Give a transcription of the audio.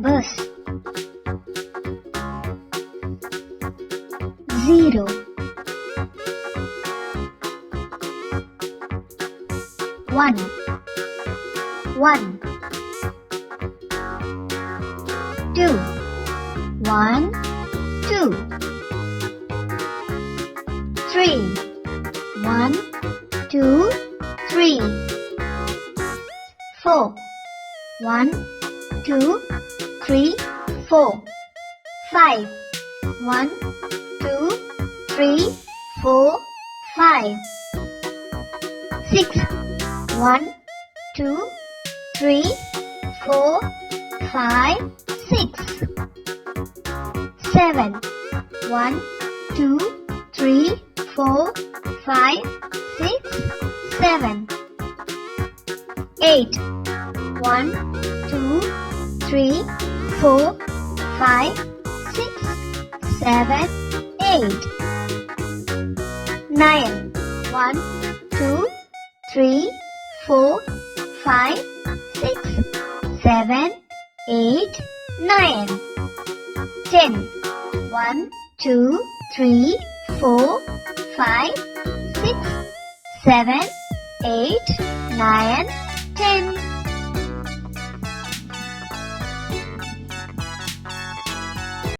numbers. 0 1 1 2 1 2 3 1 2 3 4 1 2 3 4 5 1 2 3 4 5 6 1 2 3 4 5 6 7 1 2 3 4 5 6 7 8 1 2 3 4 5 6 7 8 9 1 2 3 4 5 6 7 8 9 10 1 2 3 4 5 6 7 8 9 10